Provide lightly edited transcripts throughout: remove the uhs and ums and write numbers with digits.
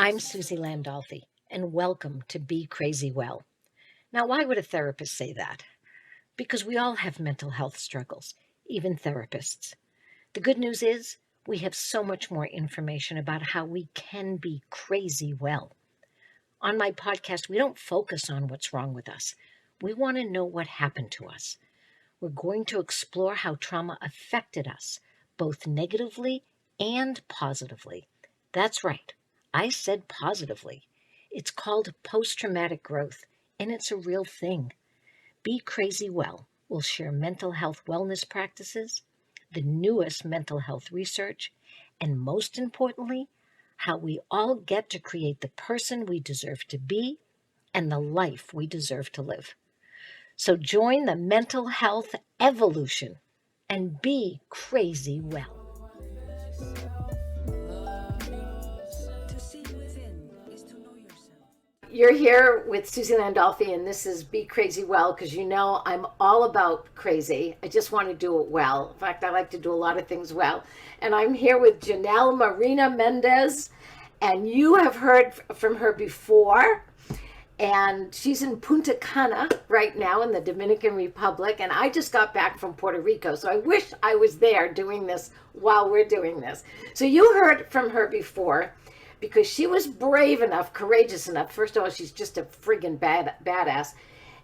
I'm Suzi Landolfi, and welcome to Be Crazy Well. Now, why would a therapist say that? Because we all have mental health struggles, even therapists. The good news is we have so much more information about how we can be crazy well. On my podcast, we don't focus on what's wrong with us. We want to know what happened to us. We're going to explore how trauma affected us, both negatively and positively. That's right. I said positively. It's called post-traumatic growth, and it's a real thing. Be Crazy Well will share mental health wellness practices, the newest mental health research, and most importantly, how we all get to create the person we deserve to be and the life we deserve to live. So join the mental health evolution and be crazy well. You're here with Suzi Landolfi, and this is Be Crazy Well, because you know I'm all about crazy. I just want to do it well. In fact, I like to do a lot of things well. And I'm here with Janelle Marina Méndez, and you have heard from her before. And she's in Punta Cana right now in the Dominican Republic. And I just got back from Puerto Rico. So I wish I was there doing this while we're doing this. So you heard from her before because she was brave enough, courageous enough. First of all, she's just a friggin' badass.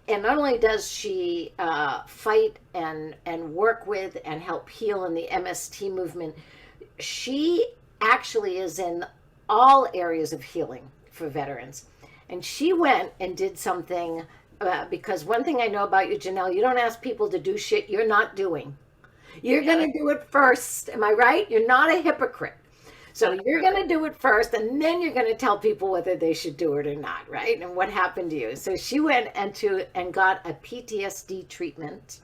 And not only does she fight and work with and help heal in the MST movement, she actually is in all areas of healing for veterans. And she went and did something because one thing I know about you, Janelle, you don't ask people to do shit you're not doing. You're going to do it first. Am I right? You're not a hypocrite. So you're going to do it first, and then you're going to tell people whether they should do it or not, right? And what happened to you. So she went and got a PTSD treatment.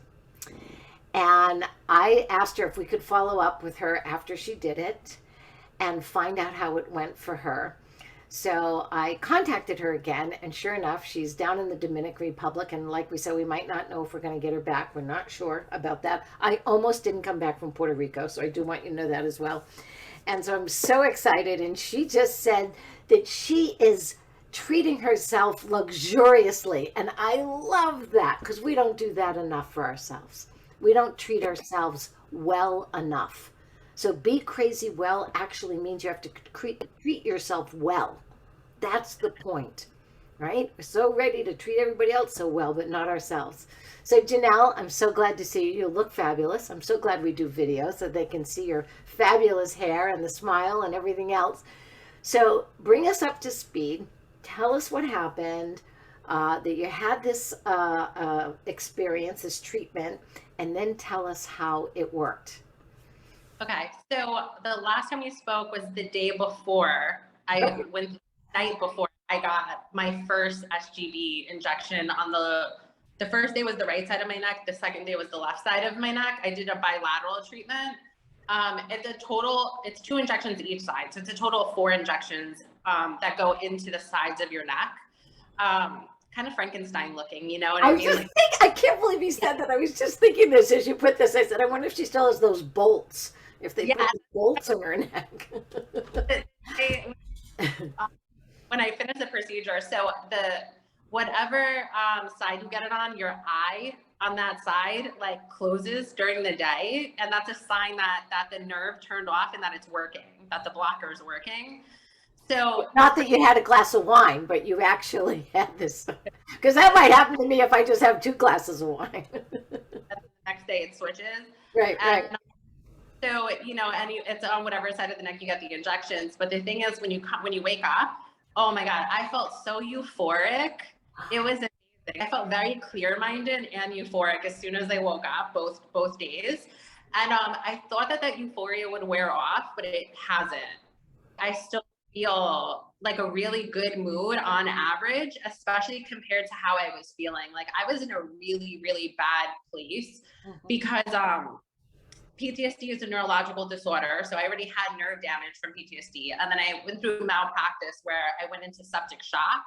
And I asked her if we could follow up with her after she did it and find out how it went for her. So I contacted her again, and sure enough, she's down in the Dominican Republic. And like we said, we might not know if we're going to get her back. We're not sure about that. I almost didn't come back from Puerto Rico, so I do want you to know that as well. And so I'm so excited. And she just said that she is treating herself luxuriously. And I love that because we don't do that enough for ourselves. We don't treat ourselves well enough. So be crazy well actually means you have to treat yourself well. That's the point, right? We're so ready to treat everybody else so well, but not ourselves. So Janelle, I'm so glad to see you. You look fabulous. I'm so glad we do videos so they can see your fabulous hair and the smile and everything else. So bring us up to speed. Tell us what happened, that you had this experience, this treatment, and then tell us how it worked. Okay, so the last time we spoke was the day before I went, the night before I got my first SGB injection on the first day was the right side of my neck. The second day was the left side of my neck. I did a bilateral treatment. It's 2 injections each side. So it's a total of 4 injections that go into the sides of your neck. Kind of Frankenstein looking, you know what I mean? I can't believe you said that. I was just thinking this as you put this. I said, I wonder if she still has those bolts. If they put the bolts in her neck. When I finish the procedure, so whatever side you get it on, your eye on that side like closes during the day, and that's a sign that the nerve turned off and that it's working, that the blocker is working. So not that you had a glass of wine, but you actually had this, because that might happen to me if I just have 2 glasses of wine. The next day it switches. Right. So, you know, and it's on whatever side of the neck you get the injections. But the thing is, when you wake up, oh my God, I felt so euphoric. It was amazing. I felt very clear-minded and euphoric as soon as I woke up, both days. And I thought that euphoria would wear off, but it hasn't. I still feel like a really good mood on average, especially compared to how I was feeling. Like I was in a really, really bad place because PTSD is a neurological disorder. So I already had nerve damage from PTSD. And then I went through malpractice where I went into septic shock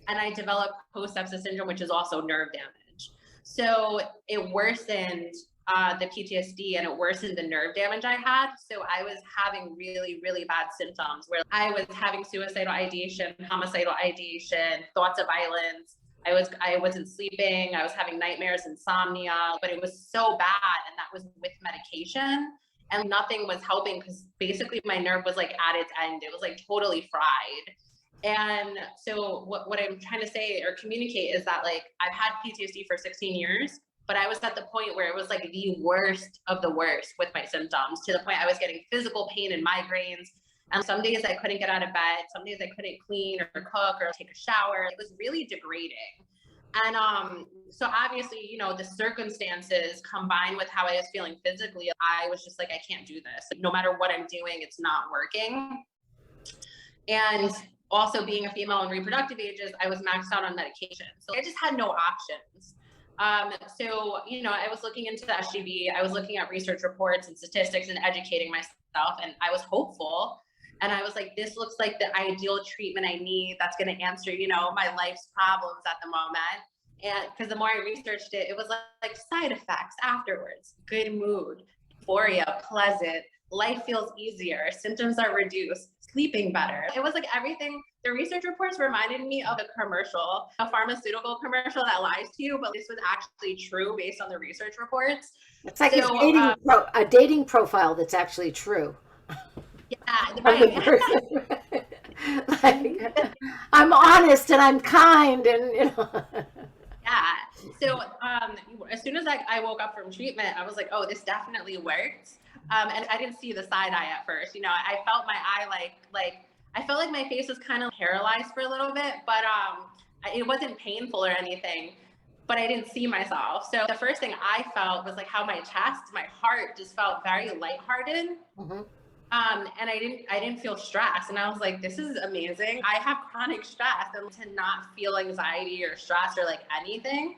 and I developed post-sepsis syndrome, which is also nerve damage. So it worsened the PTSD, and it worsened the nerve damage I had. So I was having really, really bad symptoms where I was having suicidal ideation, homicidal ideation, thoughts of violence. I wasn't sleeping. I was having nightmares, insomnia, but it was so bad. And that was with medication, and nothing was helping because basically my nerve was like at its end. It was like totally fried. And so what I'm trying to say or communicate is that like I've had PTSD for 16 years, but I was at the point where it was like the worst of the worst with my symptoms, to the point I was getting physical pain and migraines. And some days I couldn't get out of bed. Some days I couldn't clean or cook or take a shower. It was really degrading. And so obviously, you know, the circumstances combined with how I was feeling physically, I was just like, I can't do this. No matter what I'm doing, it's not working. And also being a female in reproductive ages, I was maxed out on medication. So I just had no options. So, you know, I was looking into the SGB, I was looking at research reports and statistics and educating myself, and I was hopeful. And I was like, this looks like the ideal treatment I need that's going to answer, you know, my life's problems at the moment. And because the more I researched it, it was like side effects afterwards, good mood, euphoria, pleasant, life feels easier, symptoms are reduced, sleeping better. It was like everything. The research reports reminded me of a commercial, a pharmaceutical commercial that lies to you, but this was actually true based on the research reports. It's like a dating profile that's actually true. Yeah, right. Like, I'm honest and I'm kind, and you know. Yeah. So as soon as I woke up from treatment, I was like, oh, this definitely worked. And I didn't see the side eye at first. You know, I felt my eye like I felt like my face was kind of paralyzed for a little bit, but it wasn't painful or anything. But I didn't see myself. So the first thing I felt was like how my chest, my heart just felt very lighthearted. Mm-hmm. And I didn't feel stress. And I was like, this is amazing. I have chronic stress, and to not feel anxiety or stress or like anything,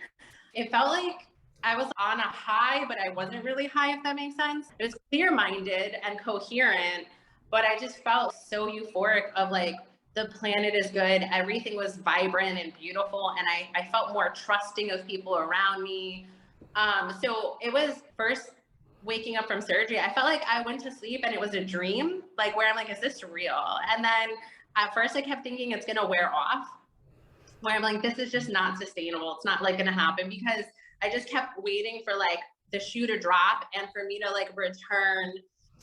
it felt like I was on a high, but I wasn't really high, if that makes sense. It was clear-minded and coherent, but I just felt so euphoric of like, the planet is good. Everything was vibrant and beautiful. And I felt more trusting of people around me. So it was first waking up from surgery, I felt like I went to sleep and it was a dream, like where I'm like, is this real? And then at first I kept thinking it's going to wear off, where I'm like, this is just not sustainable. It's not like going to happen, because I just kept waiting for like the shoe to drop and for me to like return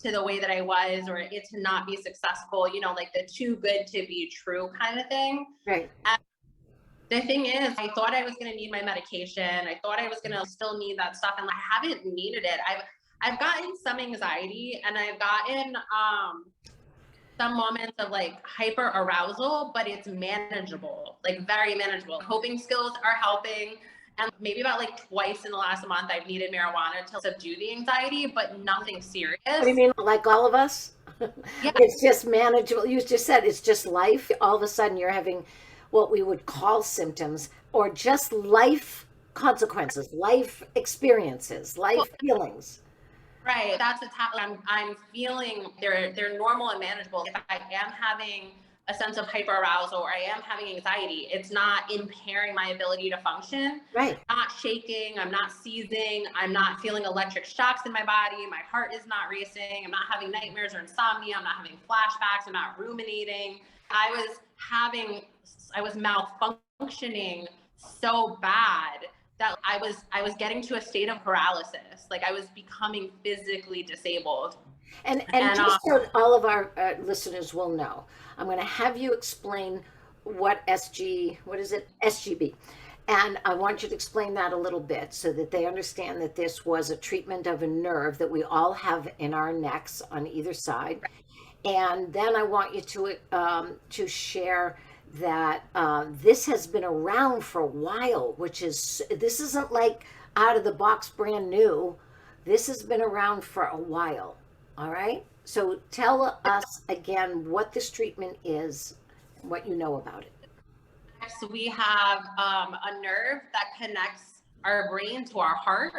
to the way that I was, or it to not be successful, you know, like the too good to be true kind of thing. Right. And the thing is, I thought I was going to need my medication. I thought I was going to still need that stuff, and I haven't needed it. I've gotten some anxiety, and I've gotten some moments of like hyper arousal, but it's manageable, like very manageable. Coping skills are helping. And maybe about like twice in the last month, I've needed marijuana to subdue the anxiety, but nothing serious. What do you mean, like all of us? Yeah. It's just manageable. You just said it's just life. All of a sudden you're having what we would call symptoms, or just life consequences, life experiences, life feelings. Right. That's what's happening. I'm feeling they're normal and manageable. If I am having a sense of hyperarousal or I am having anxiety, it's not impairing my ability to function. Right. I'm not shaking. I'm not seizing. I'm not feeling electric shocks in my body. My heart is not racing. I'm not having nightmares or insomnia. I'm not having flashbacks. I'm not ruminating. I was malfunctioning so bad that I was getting to a state of paralysis. Like I was becoming physically disabled. And just so all of our listeners will know, I'm going to have you explain what is it? SGB. And I want you to explain that a little bit so that they understand that this was a treatment of a nerve that we all have in our necks on either side. And then I want you to share that this has been around for a while, this isn't like out of the box brand new. This has been around for a while. All right. So tell us again what this treatment is, what you know about it. So we have a nerve that connects our brain to our heart,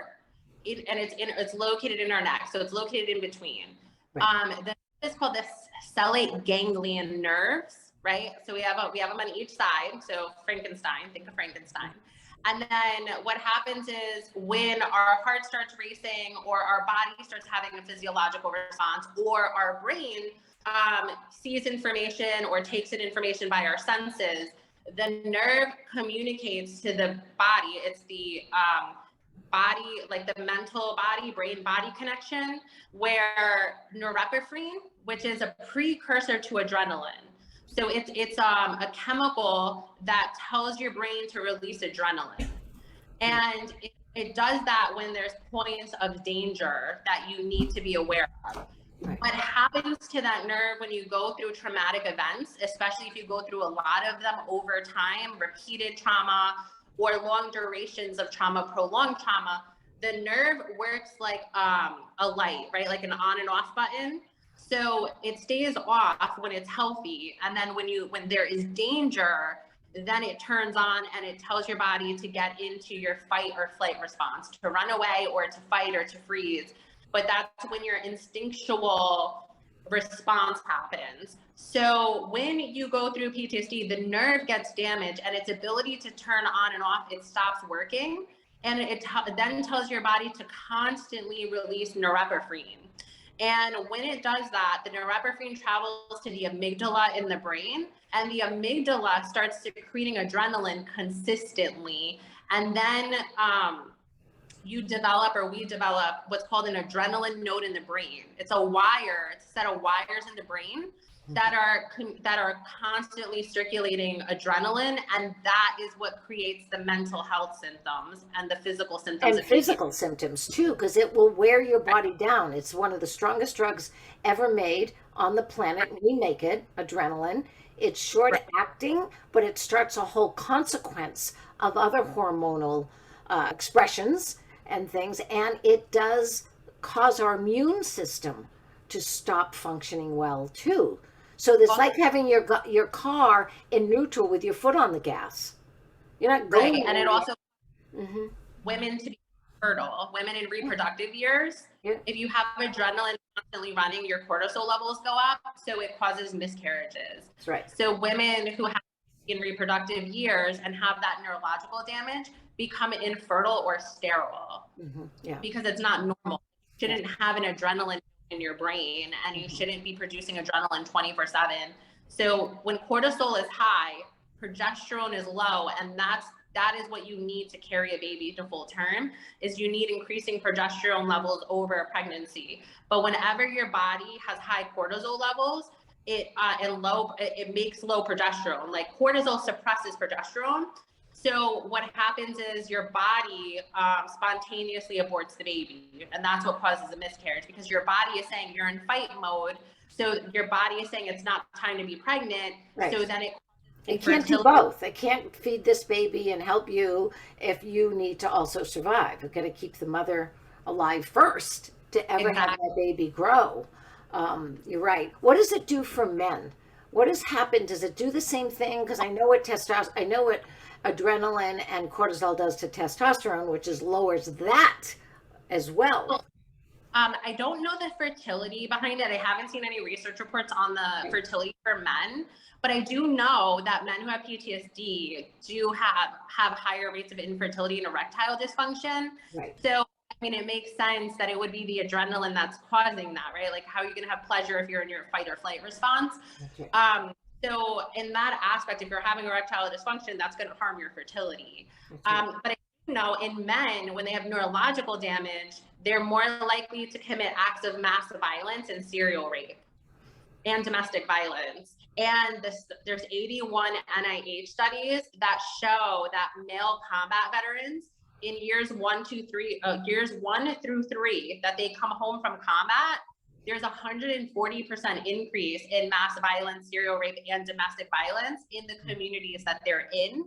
and it's located in our neck. So it's located in between. Right. It's called the stellate ganglion nerves, right? So we have them on each side. So Frankenstein, think of Frankenstein. And then what happens is when our heart starts racing or our body starts having a physiological response or our brain sees information or takes in information by our senses, the nerve communicates to the body. It's the body, like the mental body, brain body connection, where norepinephrine, which is a precursor to adrenaline. So it's a chemical that tells your brain to release adrenaline. And it does that when there's points of danger that you need to be aware of. Right. What happens to that nerve when you go through traumatic events, especially if you go through a lot of them over time, repeated trauma or long durations of trauma, prolonged trauma, the nerve works like a light, right? Like an on and off button. So it stays off when it's healthy. And then when there is danger, then it turns on and it tells your body to get into your fight or flight response, to run away or to fight or to freeze. But that's when your instinctual response happens. So when you go through PTSD, the nerve gets damaged and its ability to turn on and off, it stops working. And it then tells your body to constantly release norepinephrine. And when it does that, the norepinephrine travels to the amygdala in the brain, and the amygdala starts secreting adrenaline consistently. And then we develop what's called an adrenaline node in the brain. It's a set of wires in the brain that are constantly circulating adrenaline, and that is what creates the mental health symptoms and the physical symptoms. And physical symptoms too, because it will wear your body down. It's one of the strongest drugs ever made on the planet. We make it, adrenaline. It's short acting, but it starts a whole consequence of other hormonal expressions and things, and it does cause our immune system to stop functioning well too. So it's like having your car in neutral with your foot on the gas. You're not going. Right, and it also women to be fertile, women in reproductive years. Yeah. If you have adrenaline constantly running, your cortisol levels go up, so it causes miscarriages. That's right. So women who have in reproductive years and have that neurological damage become infertile or sterile because it's not normal. You shouldn't have an adrenaline in your brain, and you shouldn't be producing adrenaline 24/7. So when cortisol is high, progesterone is low, and that is what you need to carry a baby to full term. Is you need increasing progesterone levels over a pregnancy. But whenever your body has high cortisol levels, it makes low progesterone. Like cortisol suppresses progesterone. So what happens is your body spontaneously aborts the baby, and that's what causes a miscarriage, because your body is saying you're in fight mode. So your body is saying it's not time to be pregnant. Right. So then it can't do both. It can't feed this baby and help you if you need to also survive. You've got to keep the mother alive first to ever have that baby grow. You're right. What does it do for men? What has happened? Does it do the same thing? Because I know what adrenaline and cortisol does to testosterone, which lowers that as well. I don't know the fertility behind it. I haven't seen any research reports on the fertility for men, but I do know that men who have PTSD do have higher rates of infertility and erectile dysfunction. Right. So, I mean, it makes sense that it would be the adrenaline that's causing that, right? Like, how are you going to have pleasure if you're in your fight or flight response? Okay. So in that aspect, if you're having erectile dysfunction, that's going to harm your fertility. But I do know in men, when they have neurological damage, they're more likely to commit acts of mass violence and serial rape and domestic violence. And there's 81 NIH studies that show that male combat veterans in years 1 through 3, that they come home from combat, there's 140% increase in mass violence, serial rape, and domestic violence in the communities that they're in.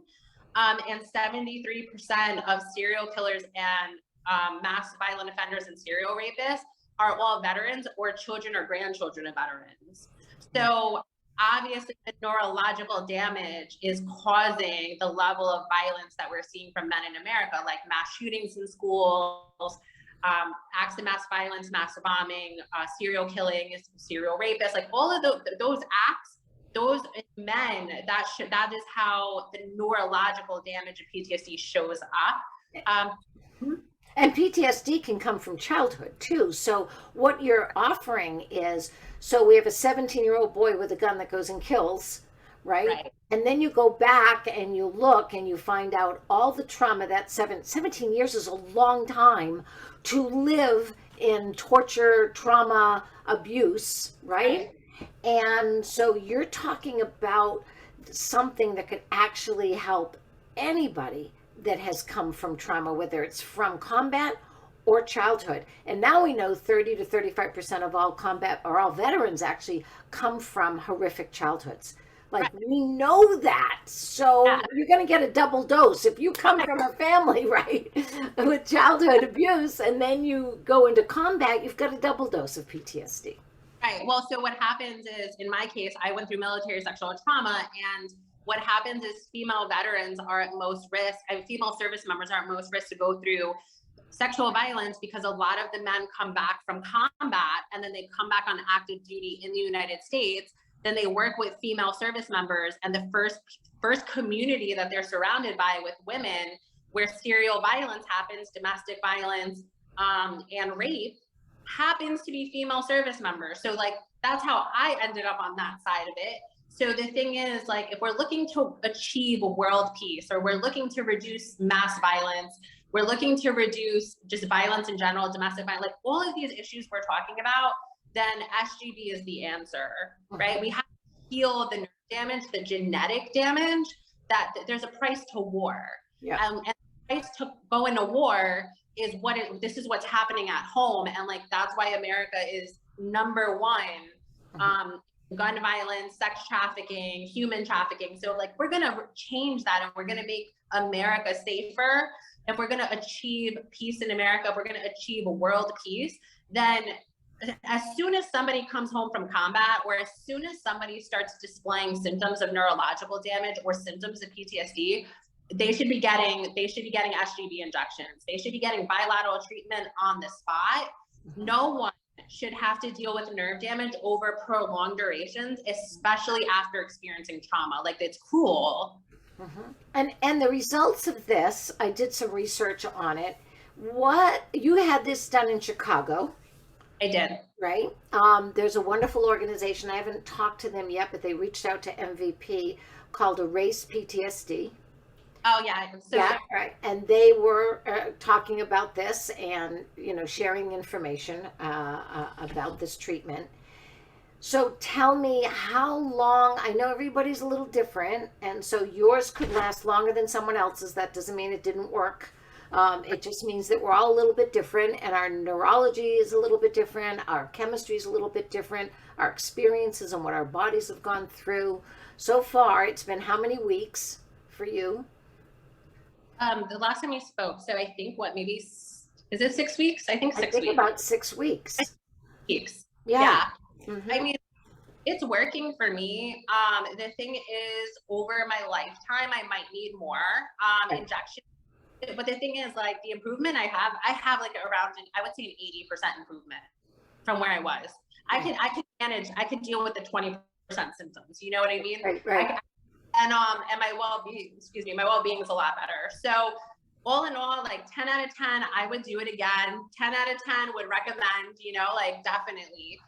And 73% of serial killers and mass violent offenders and serial rapists are all veterans or children or grandchildren of veterans. So obviously the neurological damage is causing the level of violence that we're seeing from men in America, like mass shootings in schools, acts of mass violence, mass bombing, serial killing, serial rapists, like all of those acts, those men, that is how the neurological damage of PTSD shows up. And PTSD can come from childhood too. So what you're offering is, so we have a 17-year-old boy with a gun that goes and kills, right? And then you go back and you look and you find out all the trauma that 17 years is a long time to live in torture, trauma, abuse, right? And so you're talking about something that could actually help anybody that has come from trauma, whether it's from combat or childhood. And now we know 30 to 35% of all combat, or all veterans actually, come from horrific childhoods. Like, we know that. So you're going to get a double dose. If you come from a family, right, with childhood abuse, and then you go into combat, you've got a double dose of PTSD. Right. Well, so what happens is, in my case, I went through military sexual trauma, and what happens is female veterans are at most risk, and female service members are at most risk to go through sexual violence, because a lot of the men come back from combat and then they come back on active duty in the United States. Then they work with female service members, and the first community that they're surrounded by with women where serial violence happens, domestic violence, and rape, happens to be female service members. So like, that's how I ended up on that side of it. So the thing is, like, if we're looking to achieve world peace, or we're looking to reduce mass violence, we're looking to reduce just violence in general, domestic violence, like all of these issues we're talking about, then SGB is the answer, right? We have to heal the nerve damage, the genetic damage, that there's a price to war. And the price to go into war is this is what's happening at home. And like, that's why America is number one, gun violence, sex trafficking, human trafficking. So like, we're gonna change that, and we're gonna make America safer. If we're gonna achieve peace in America, if we're gonna achieve world peace, then as soon as somebody comes home from combat, or as soon as somebody starts displaying symptoms of neurological damage or symptoms of PTSD, they should be getting SGB injections. They should be getting bilateral treatment on the spot. No one should have to deal with nerve damage over prolonged durations, especially after experiencing trauma. Like, it's cruel. And the results of this, I did some research on it. What, you had this done in Chicago? I did. Right. There's a wonderful organization. I haven't talked to them yet, but they reached out to MVP, called Erase PTSD. Oh yeah. So right. And they were talking about this, and, you know, sharing information about this treatment. So tell me, how long, I know everybody's a little different, and so yours could last longer than someone else's. That doesn't mean it didn't work. It just means that we're all a little bit different, and our neurology is a little bit different. Our chemistry is a little bit different. Our experiences and what our bodies have gone through. So far, it's been how many weeks for you? The last time we spoke, so I think is it 6 weeks? I think 6 weeks. About 6 weeks. Yeah. I mean, it's working for me. The thing is, over my lifetime, I might need more injections. But the thing is, like, the improvement I have like around, I would say, an 80% improvement from where I was. I could deal with the 20% symptoms. You know what I mean? Right. And my well-being is a lot better. So all in all, like 10 out of 10, I would do it again. 10 out of 10 would recommend, you know, like, definitely.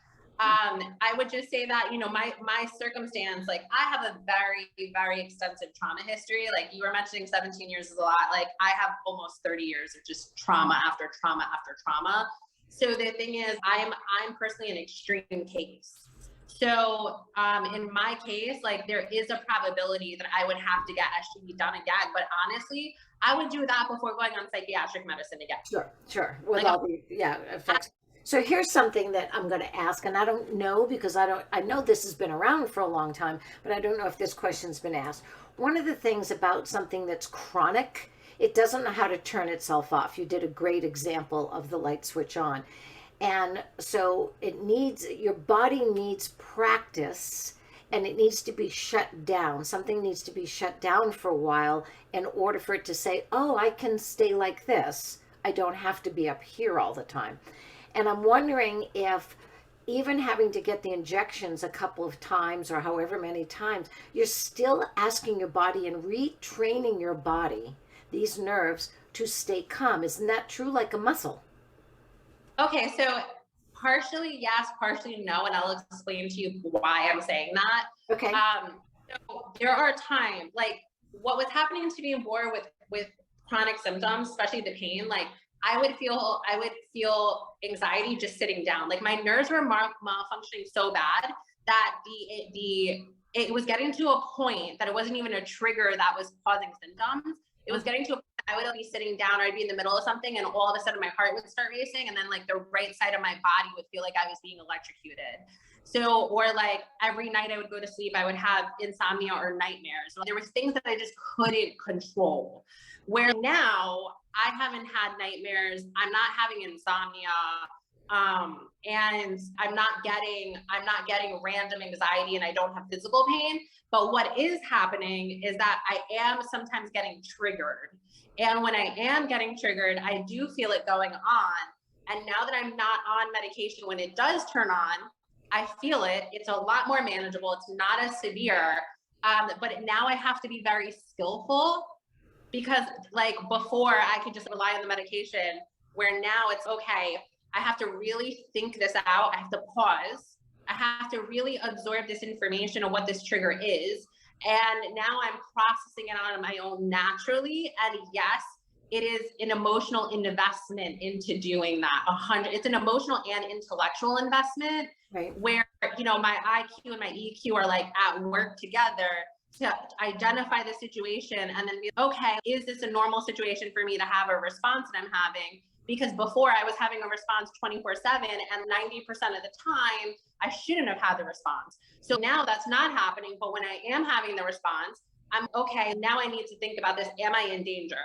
I would just say that, you know, my circumstance, like, I have a very, very extensive trauma history. Like, you were mentioning 17 years is a lot. Like, I have almost 30 years of just trauma after trauma after trauma. So the thing is, I'm personally an extreme case. So in my case, like, there is a probability that I would have to get SGB done again. But honestly, I would do that before going on psychiatric medicine again. Sure. With all the effects. So here's something that I'm going to ask, and I don't know, because I know this has been around for a long time, but I don't know if this question's been asked. One of the things about something that's chronic, it doesn't know how to turn itself off. You did a great example of the light switch on. And so your body needs practice, and it needs to be shut down. Something needs to be shut down for a while in order for it to say, oh, I can stay like this. I don't have to be up here all the time. And I'm wondering if even having to get the injections a couple of times or however many times, you're still asking your body and retraining your body, these nerves, to stay calm. Isn't that true? Like a muscle. Okay, so partially yes, partially no, and I'll explain to you why I'm saying that. Okay. So there are times, like what was happening to me more with chronic symptoms, especially the pain, like I would feel anxiety just sitting down. Like my nerves were malfunctioning so bad that it was getting to a point that it wasn't even a trigger that was causing symptoms. It was getting to a point that I would be sitting down or I'd be in the middle of something and all of a sudden my heart would start racing and then like the right side of my body would feel like I was being electrocuted. So, or like every night I would go to sleep, I would have insomnia or nightmares. So there were things that I just couldn't control. Where now I haven't had nightmares, I'm not having insomnia, and I'm not getting random anxiety and I don't have physical pain. But what is happening is that I am sometimes getting triggered. And when I am getting triggered, I do feel it going on. And now that I'm not on medication, when it does turn on, I feel it. It's a lot more manageable. It's not as severe. But now I have to be very skillful because like before I could just rely on the medication, where now it's okay. I have to really think this out. I have to pause. I have to really absorb this information of what this trigger is. And now I'm processing it on my own naturally. And yes, it is an emotional investment into doing that. It's an emotional and intellectual investment, Right. where, you know, my IQ and my EQ are like at work together to identify the situation and then be, okay, is this a normal situation for me to have a response that I'm having? Because before I was having a response 24/7 and 90% of the time, I shouldn't have had the response. So now that's not happening. But when I am having the response, I'm okay, now I need to think about this. Am I in danger?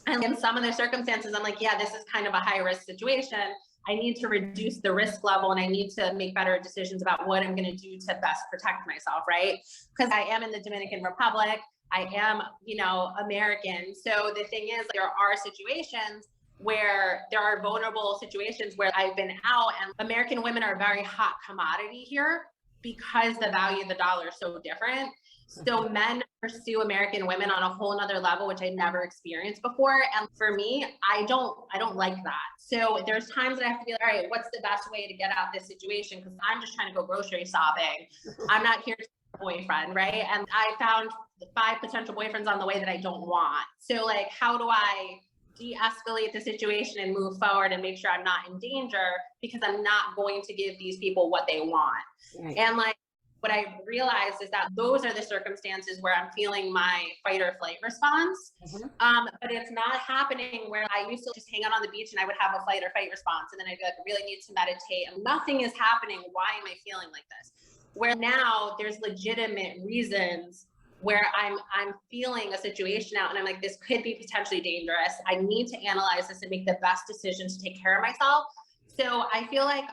And in some of the circumstances, I'm like, yeah, this is kind of a high risk situation. I need to reduce the risk level and I need to make better decisions about what I'm going to do to best protect myself, right? Because I am in the Dominican Republic. I am, you know, American. So the thing is, there are situations where there are vulnerable situations where I've been out, and American women are a very hot commodity here because the value of the dollar is so different. So men pursue American women on a whole nother level, which I never experienced before. And for me, I don't like that. So there's times that I have to be like, all right, what's the best way to get out of this situation? Because I'm just trying to go grocery shopping. I'm not here to be a boyfriend, right? And I found 5 potential boyfriends on the way that I don't want. So like, how do I de-escalate the situation and move forward and make sure I'm not in danger, because I'm not going to give these people what they want. Right. And like, what I realized is that those are the circumstances where I'm feeling my fight or flight response. But it's not happening where I used to just hang out on the beach and I would have a fight or fight response. And then I'd be like, I really need to meditate. And nothing is happening. Why am I feeling like this? Where now there's legitimate reasons where I'm feeling a situation out and I'm like, this could be potentially dangerous. I need to analyze this and make the best decisions to take care of myself. So I feel like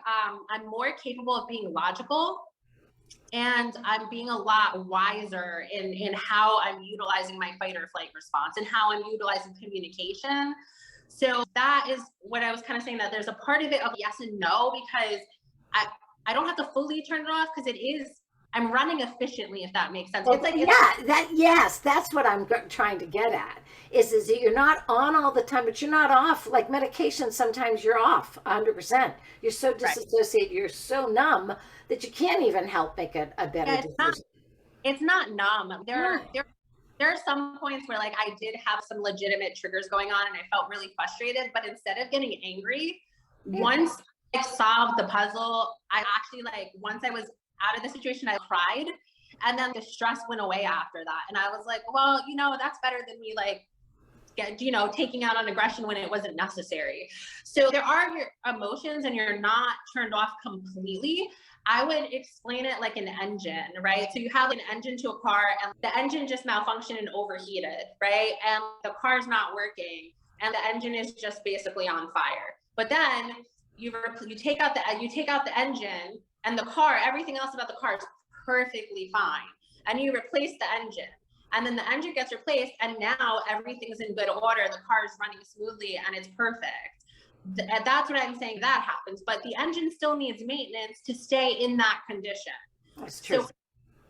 I'm more capable of being logical, and I'm being a lot wiser in how I'm utilizing my fight or flight response and how I'm utilizing communication. So that is what I was kind of saying, that there's a part of it of yes and no, because I don't have to fully turn it off, because I'm running efficiently, if that makes sense. It's like, yes, that's what I'm trying to get at, is that you're not on all the time, but you're not off. Like medication, sometimes you're off 100%. You're so disassociated, you're so numb that you can't even help make a better decision. It's not numb. There are some points where like I did have some legitimate triggers going on and I felt really frustrated, but instead of getting angry, once I solved the puzzle, I actually, like, once I was out of the situation, I cried, and then the stress went away after that. And I was like, well, you know, that's better than me like taking out on aggression when it wasn't necessary. So there are your emotions and you're not turned off completely. I would explain it like an engine, right? So you have an engine to a car and the engine just malfunctioned and overheated, right? And the car's not working and the engine is just basically on fire. But then you take out the engine, and the car, everything else about the car is perfectly fine. And you replace the engine, and then the engine gets replaced, and now everything's in good order. The car is running smoothly and it's perfect. that's what I'm saying, that happens, but the engine still needs maintenance to stay in that condition. That's true. So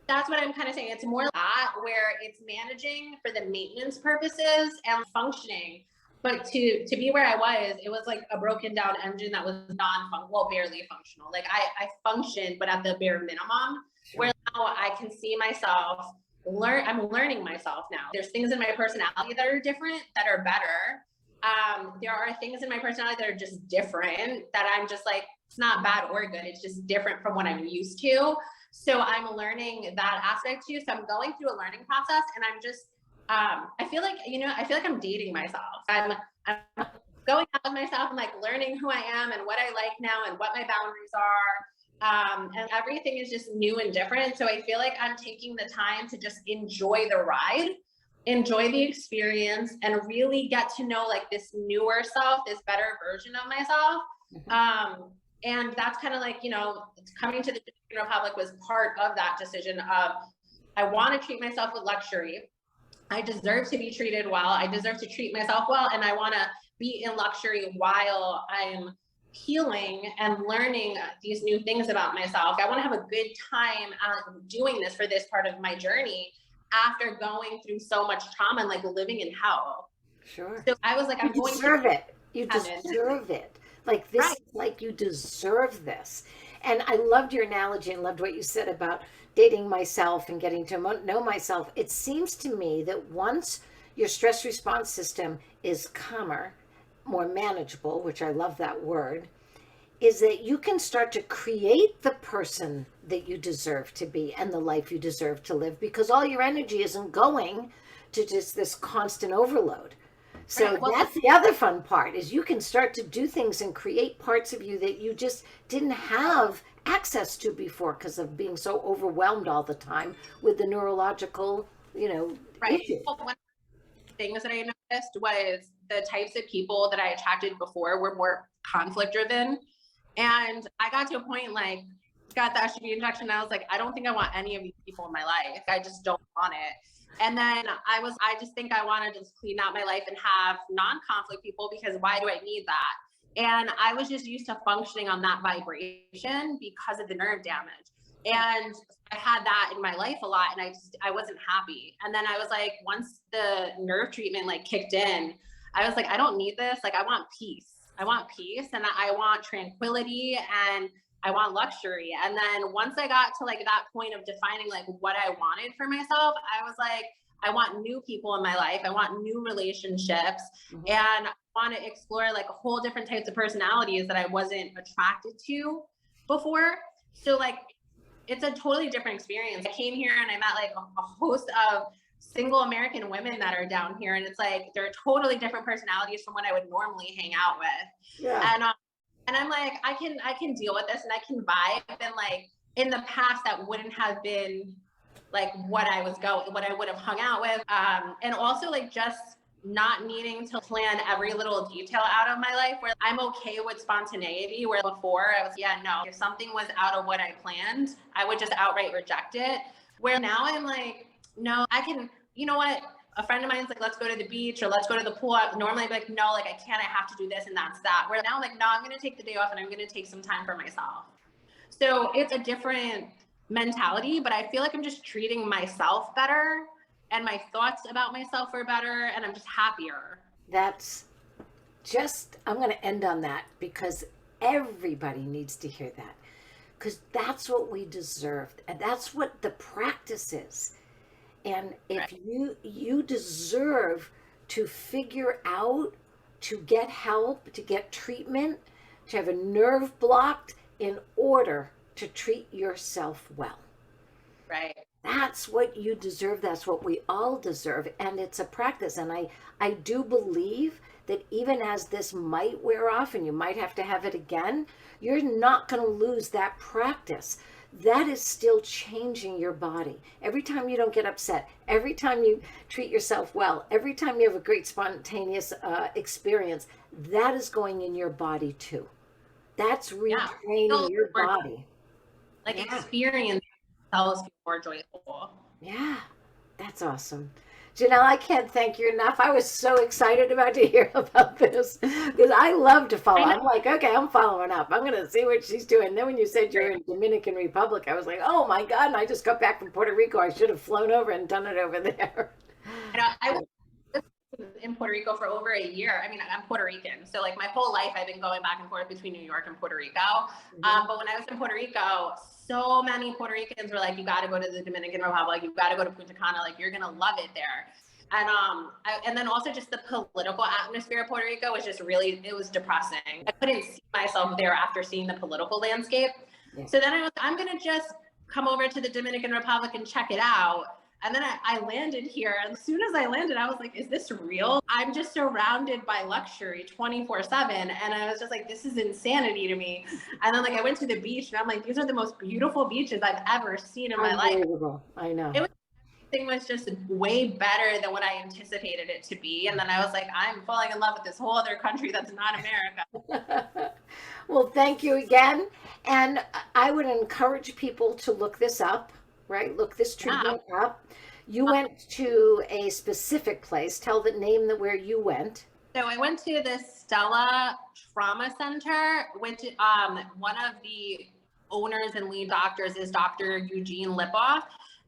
that's what I'm kind of saying. It's more that where it's managing for the maintenance purposes and functioning. But to be where I was, it was like a broken down engine that was well, barely functional. Like I functioned, but at the bare minimum. Sure. Where now I can see myself I'm learning myself now. There's things in my personality that are different, that are better. There are things in my personality that are just different, that I'm just like, it's not bad or good. It's just different from what I'm used to. So I'm learning that aspect too. So I'm going through a learning process, and I'm just, I feel like I'm dating myself. I'm going out with myself and like learning who I am and what I like now and what my boundaries are. And everything is just new and different. So I feel like I'm taking the time to just enjoy the ride, enjoy the experience, and really get to know like this newer self, this better version of myself. And that's kind of like, coming to the Dominican Republic was part of that decision of, I want to treat myself with luxury. I deserve to be treated well. I deserve to treat myself well. And I want to be in luxury while I'm healing and learning these new things about myself. I want to have a good time doing this for this part of my journey after going through so much trauma and like living in hell. Sure. So I was like, I'm going to deserve it. You deserve it. Like this, like you deserve this. And I loved your analogy and loved what you said about dating myself and getting to know myself. It seems to me that once your stress response system is calmer, more manageable, which I love that word, is that you can start to create the person that you deserve to be and the life you deserve to live, because all your energy isn't going to just this constant overload. So that's the other fun part, is you can start to do things and create parts of you that you just didn't have access to before because of being so overwhelmed all the time with the neurological, issues. Well, one of the things that I noticed was the types of people that I attracted before were more conflict driven. And I got to a point, like, got the estrogen injection, and I was like, I don't think I want any of these people in my life. I just don't want it. And then I just think I want to just clean out my life and have non-conflict people, because why do I need that? And I was just used to functioning on that vibration because of the nerve damage. And I had that in my life a lot, and I wasn't happy. And then I was like, once the nerve treatment like kicked in, I was like, I don't need this. Like, I want peace. I want peace, and I want tranquility, and I want luxury. And then once I got to like that point of defining like what I wanted for myself, I was like, I want new people in my life. I want new relationships, and I want to explore like a whole different types of personalities that I wasn't attracted to before. So like, it's a totally different experience. I came here and I met like a host of single American women that are down here, and it's like they're totally different personalities from what I would normally hang out with. Yeah. And I'm like, I can deal with this, and I can vibe. And like in the past, that wouldn't have been like what I would have hung out with. And also like just not needing to plan every little detail out of my life, where I'm okay with spontaneity, where before I was, if something was out of what I planned, I would just outright reject it. Where now I'm like, no, I can, you know what? A friend of mine's like, let's go to the beach or let's go to the pool. Normally I'd be like, no, like I can't, I have to do this, and that's that. Where now I'm like, no, I'm going to take the day off and I'm going to take some time for myself. So it's a different mentality, but I feel like I'm just treating myself better, and my thoughts about myself are better, and I'm just happier. I'm going to end on that, because everybody needs to hear that, because that's what we deserve, and that's what the practice is. And if you deserve to figure out, to get help, to get treatment, to have a nerve blocked in order to treat yourself well. Right. That's what you deserve. That's what we all deserve. And it's a practice. And I do believe that even as this might wear off and you might have to have it again, you're not going to lose that practice. That is still changing your body. Every time you don't get upset, every time you treat yourself well, every time you have a great spontaneous experience, that is going in your body too. That's retraining your body. Like experience themselves more joyful. Yeah, that's awesome. Janelle, I can't thank you enough. I was so excited about to hear about this because I love to follow. I'm like, okay, I'm following up. I'm going to see what she's doing. Then when you said you're in Dominican Republic, I was like, oh my God. And I just got back from Puerto Rico. I should have flown over and done it over there. I was in Puerto Rico for over a year. I mean, I'm Puerto Rican. So like my whole life, I've been going back and forth between New York and Puerto Rico. But when I was in Puerto Rico, so many Puerto Ricans were like, you got to go to the Dominican Republic. You got to go to Punta Cana. Like, you're going to love it there. And then also just the political atmosphere of Puerto Rico was just really, it was depressing. I couldn't see myself there after seeing the political landscape. Yeah. So then I was, I'm going to just come over to the Dominican Republic and check it out. And then I landed here. And as soon as I landed, I was like, is this real? I'm just surrounded by luxury 24/7. And I was just like, this is insanity to me. And then like, I went to the beach and I'm like, these are the most beautiful beaches I've ever seen in my life. I know. Everything was just way better than what I anticipated it to be. And then I was like, I'm falling in love with this whole other country that's not America. Well, thank you again. And I would encourage people to look this up. Right? Look this treatment up. You went to a specific place. Tell the name where you went. So I went to the Stellate Trauma Center, which one of the owners and lead doctors is Dr. Eugene Lipoff.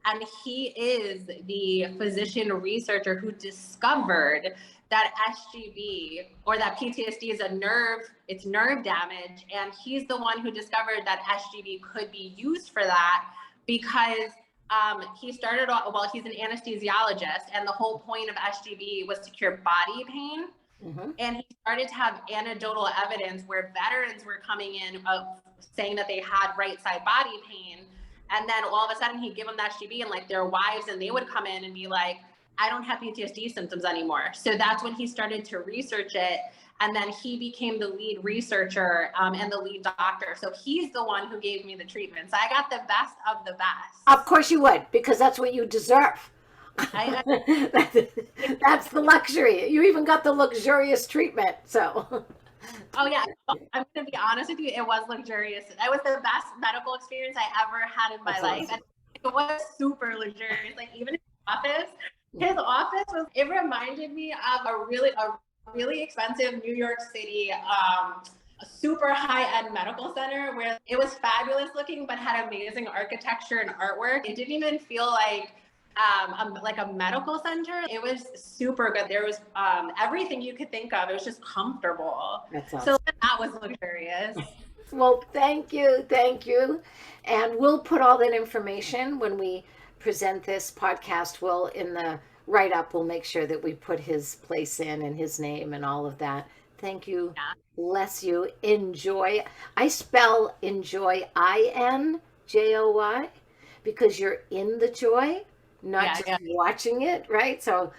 And he is the physician researcher who discovered that SGB or that PTSD is it's nerve damage. And he's the one who discovered that SGB could be used for that. Because he started off, well, he's an anesthesiologist, and the whole point of SGB was to cure body pain. And he started to have anecdotal evidence where veterans were coming in saying that they had right side body pain. And then all of a sudden he'd give them the SGB and like their wives, and they would come in and be like, I don't have PTSD symptoms anymore. So that's when he started to research it. And then he became the lead researcher and the lead doctor. So he's the one who gave me the treatment. So I got the best of the best. Of course you would, because that's what you deserve. That's the luxury. You even got the luxurious treatment. So. Oh yeah, I'm going to be honest with you. It was luxurious. It was the best medical experience I ever had in my life. Awesome. And it was super luxurious. Like even his office was, it reminded me of a really expensive New York City, a super high-end medical center where it was fabulous looking, but had amazing architecture and artwork. It didn't even feel like a medical center. It was super good. There was everything you could think of. It was just comfortable. That's awesome. So that was luxurious. Well, thank you. And we'll put all that information when we present this podcast. We'll, in the write-up, we'll make sure that we put his place in and his name and all of that. Thank you. Yeah. Bless you. Enjoy. I spell enjoy INJOY because you're in the joy, not just watching it, right? So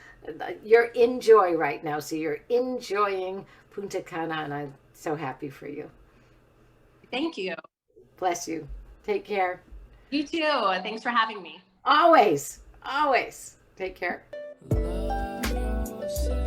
you're in joy right now. So you're enjoying Punta Cana, and I'm so happy for you. Thank you. Bless you. Take care. You too. Thanks for having me. Always. Take care. Love yourself.